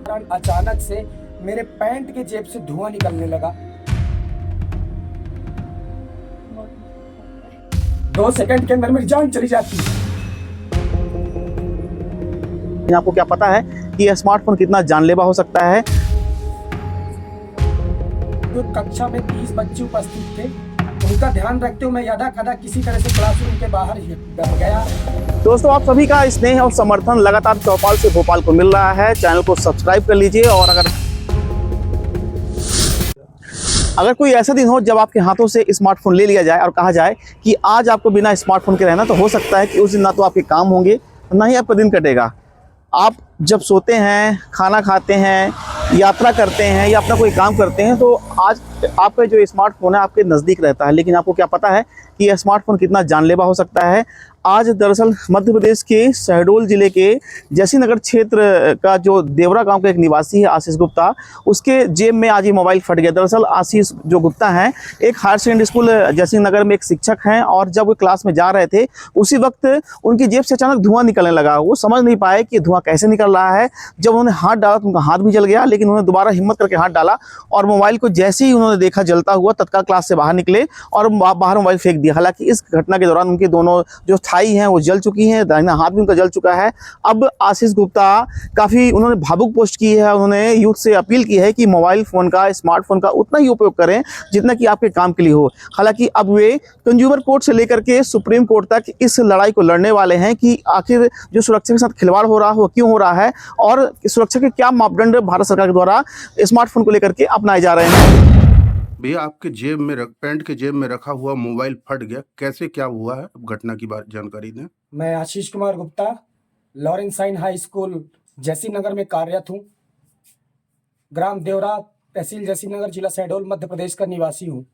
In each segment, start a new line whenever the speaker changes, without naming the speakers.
दौरान अचानक से मेरे पैंट के जेब से धुआं निकलने लगा। 2 सेकंड के अंदर मेरी जान चली जाती है।
आपको क्या पता है कि यह स्मार्टफोन कितना जानलेवा हो सकता है?
जो कक्षा में 30 बच्चे उपस्थित थे, उनका ध्यान रखते हुए मैं यदा कदा किसी तरह से क्लासरूम के बाहर गया।
दोस्तों, आप सभी का स्नेह और समर्थन लगातार चौपाल से भोपाल को मिल रहा है। चैनल को सब्सक्राइब कर लीजिए। और अगर कोई ऐसा दिन हो जब आपके हाथों से स्मार्टफोन ले लिया जाए और कहा जाए कि आज आपको बिना स्मार्टफोन के रहना, तो हो सकता है कि उस दिन ना तो आपके काम होंगे, ना ही आपका दिन कटेगा। आप जब सोते हैं, खाना खाते हैं, यात्रा करते हैं या अपना कोई काम करते हैं, तो आज आपका जो स्मार्टफोन है आपके नज़दीक रहता है। लेकिन आपको क्या पता है कि यह स्मार्टफोन कितना जानलेवा हो सकता है? आज दरअसल मध्य प्रदेश के शहडोल जिले के जैसी नगर क्षेत्र का जो देवरा गांव का एक निवासी है आशीष गुप्ता, उसके जेब में आज ये मोबाइल फट गया। दरअसल आशीष जो गुप्ता हैं, एक हायर सेकेंडरी स्कूल जैसी नगर में एक शिक्षक हैं, और जब वो क्लास में जा रहे थे उसी वक्त उनकी जेब से अचानक धुआं निकलने लगा। वो समझ नहीं पाए कि धुआं कैसे निकल रहा है। जब उन्होंने हाथ डाला तो उनका हाथ भी जल गया, लेकिन उन्होंने दोबारा हिम्मत करके हाथ डाला और मोबाइल को जैसे ही उन्होंने देखा जलता हुआ, तत्काल क्लास से बाहर निकले और बाहर मोबाइल फेंक दिया। हालांकि इस घटना के दौरान उनके दोनों जो थाई हैं वो जल चुकी हैं, दाहिना हाथ भी उनका जल चुका है। अब आशीष गुप्ता काफ़ी उन्होंने भावुक पोस्ट की है। उन्होंने यूथ से अपील की है कि मोबाइल फ़ोन का, स्मार्टफोन का उतना ही उपयोग करें जितना कि आपके काम के लिए हो। हालांकि अब वे कंज्यूमर कोर्ट से लेकर के सुप्रीम कोर्ट तक इस लड़ाई को लड़ने वाले हैं कि आखिर जो सुरक्षा के साथ खिलवाड़ हो रहा हो क्यों हो रहा है, और सुरक्षा के क्या मापदंड भारत सरकार के द्वारा स्मार्टफोन को लेकर के अपनाए जा रहे हैं।
भैया, आपके जेब में पैंट के जेब में रखा हुआ मोबाइल फट गया, कैसे क्या हुआ है? घटना की बात जानकारी दें।
मैं आशीष कुमार गुप्ता, लॉरेंसाइन हाई स्कूल जैसी नगर में कार्यरत हूँ। ग्राम देवरा, तहसील जैसी नगर, जिला शहडोल, मध्य प्रदेश का निवासी हूँ।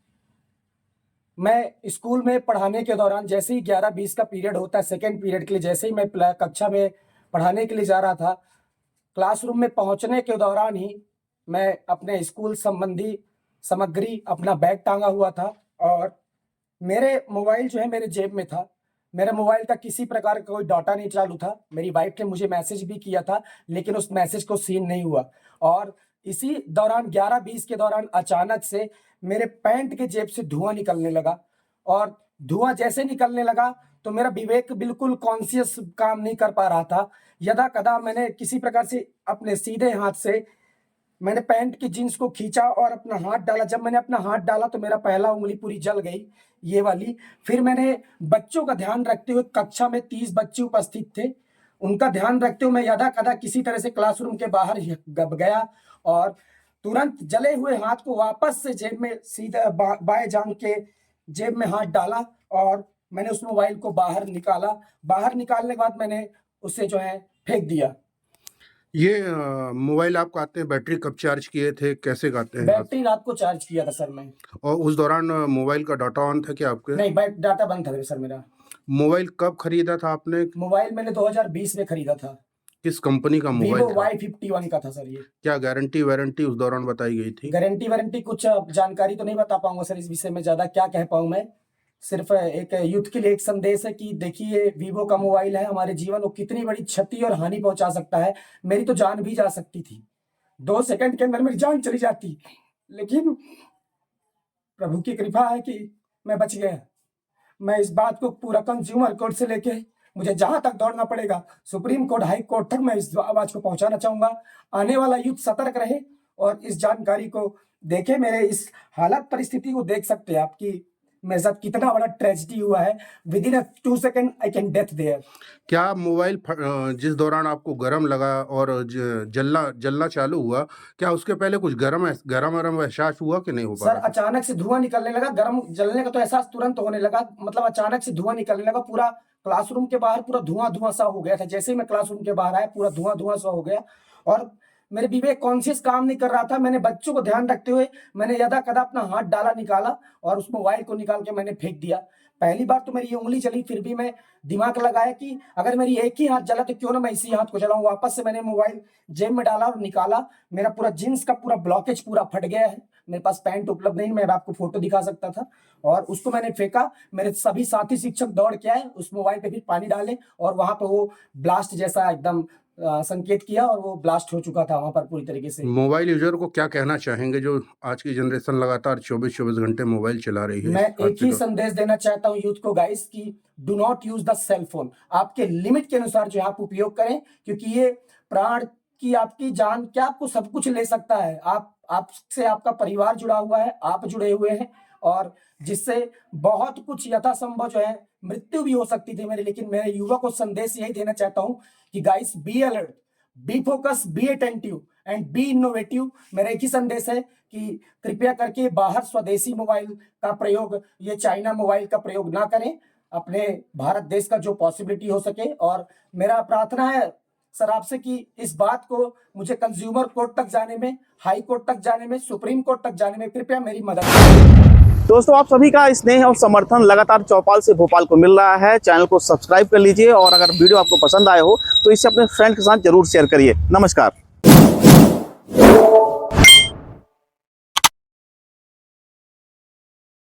मैं स्कूल में पढ़ाने के दौरान जैसे ही 11:20 का पीरियड होता है, सेकेंड पीरियड के लिए, जैसे ही मैं कक्षा में पढ़ाने के लिए जा रहा था, क्लासरूम में पहुंचने के दौरान ही मैं अपने स्कूल संबंधी सामग्री, अपना बैग टांगा हुआ था और मेरे मोबाइल जो है मेरे जेब में था। मेरे मोबाइल का किसी प्रकार का कोई डाटा नहीं चालू था। मेरी वाइफ ने मुझे मैसेज भी किया था, लेकिन उस मैसेज को सीन नहीं हुआ। और इसी दौरान 11:20 के दौरान अचानक से मेरे पैंट के जेब से धुआं निकलने लगा। और धुआं जैसे निकलने लगा तो मेरा विवेक बिल्कुल कॉन्शियस काम नहीं कर पा रहा था। यदा कदा मैंने किसी प्रकार से अपने सीधे हाथ से मैंने पैंट की जींस को खींचा और अपना हाथ डाला। जब मैंने अपना हाथ डाला तो मेरा पहला उंगली पूरी जल गई, ये वाली। फिर मैंने बच्चों का ध्यान रखते हुए, कक्षा में 30 बच्चे उपस्थित थे, उनका ध्यान रखते हुए मैं यदा कदा किसी तरह से क्लासरूम के बाहर गया और तुरंत जले हुए हाथ को वापस से जेब में, सीधा बाएं जांघ के जेब में हाथ डाला और मैंने उस मोबाइल को बाहर निकाला। बाहर निकालने के बाद मैंने उसे जो है फेंक दिया।
ये मोबाइल आपको आते हैं, बैटरी कब चार्ज किए थे, कैसे आते हैं?
बैटरी रात को चार्ज किया था सर मैं।
और उस दौरान मोबाइल का डाटा ऑन था क्या आपके?
नहीं, डाटा बंद था सर मेरा।
मोबाइल कब खरीदा था आपने?
मोबाइल मैंने 2020 में खरीदा था।
किस कंपनी का मोबाइल
Vivo
था?
Y51 का था सर ये।
क्या गारंटी वारंटी उस दौरान बताई गई थी?
गारंटी वारंटी कुछ जानकारी तो नहीं बता पाऊंगा सर, इस विषय में ज्यादा क्या कह पाऊं मैं। सिर्फ एक यूथ के लिए एक संदेश है कि देखिए, वीवो का मोबाइल है, हमारे जीवन को कितनी बड़ी क्षति और हानि पहुंचा सकता है। मेरी तो जान भी जा सकती थी, 2 सेकंड के अंदर मेरी जान चली जाती, लेकिन प्रभु की कृपा है कि मैं बच गया। मैं इस बात को पूरा कंज्यूमर कोर्ट से लेके मुझे जहां तक दौड़ना पड़ेगा, सुप्रीम कोर्ट, हाई कोर्ट तक, मैं इस आवाज को पहुंचाना चाहूंगा। आने वाला यूथ सतर्क रहे और इस जानकारी को देखे। मेरे इस हालत परिस्थिति को देख सकते हैं आप कि मेरे साथ कितना बड़ा ट्रेजेडी हुआ है। Within 2 second I can death there.
क्या मोबाइल जिस दौरान आपको गर्म लगा और जलना चालू हुआ, क्या उसके पहले कुछ गरम एहसास हुआ कि नहीं हो पा
सर,
रहा था?
अचानक से धुआं निकलने लगा, गर्म जलने का तो एहसास तुरंत होने लगा। मतलब अचानक से धुआं निकलने लगा, पूरा क्लासरूम के बाहर पूरा धुआं धुआं सा हो गया था। जैसे ही मैं क्लासरूम के बाहर आया, पूरा धुआं धुआं सा हो गया और मेरे विवेक कॉन्शियस काम नहीं कर रहा था। मैंने बच्चों को ध्यान रखते हुए मैंने यदा कदा अपना हाथ डाला, निकाला और उस मोबाइल को निकाल के मैंने फेंक दिया। पहली बार तो मेरी ये उंगली चली, फिर भी मैं दिमाग लगाया कि अगर मेरी एक ही हाथ जला तो क्यों ना मैं इसी हाथ को जलाऊं। वापस से मैंने मोबाइल जेब में डाला और निकाला। मेरा पूरा जींस का पूरा ब्लॉकेज पूरा फट गया है। मेरे पास पैंट उपलब्ध नहीं, मैं आपको फोटो दिखा सकता था। और उसको मैंने फेंका। मेरे सभी साथी शिक्षक दौड़ के आए, उस मोबाइल पे फिर पानी डाले और वहां पे वो ब्लास्ट जैसा एकदम संकेत किया और वो ब्लास्ट हो चुका था वहां पर पूरी तरीके से।
मोबाइल यूजर को क्या कहना चाहेंगे जो आज की जनरेशन लगातार 24-24 घंटे मोबाइल चला रही है
मैं
इस हादसे
एक ही
का?
संदेश देना चाहता हूं यूथ को गाइस कि do not use the cell phone. आपके लिमिट के अनुसार जो है आप उपयोग करें, क्योंकि ये प्राण की, आपकी जान क्या, आपको सब कुछ ले सकता है। आपसे आपका परिवार जुड़ा हुआ है, आप जुड़े हुए हैं, और जिससे बहुत कुछ यथासंभव जो है मृत्यु भी हो सकती थी मेरी। लेकिन मेरे युवा को संदेश यही देना चाहता हूं कि guys be alert, B focus, be attentive and B innovative. मेरा एक ही संदेश है कि कृपया करके बाहर स्वदेशी मोबाइल का प्रयोग, ये चाइना मोबाइल का प्रयोग ना करें। अपने भारत देश का जो पॉसिबिलिटी हो सके। और मेरा प्रार्थना है सर आपसे कि इस बात को मुझे कंज्यूमर कोर्ट तक जाने में, हाई कोर्ट तक जाने में, सुप्रीम कोर्ट तक जाने में कृपया मेरी मदद करें।
दोस्तों, आप सभी का स्नेह और समर्थन लगातार चौपाल से भोपाल को मिल रहा है। चैनल को सब्सक्राइब कर लीजिए और अगर वीडियो आपको पसंद आए हो तो इसे अपने फ्रेंड के साथ जरूर शेयर करिए। नमस्कार।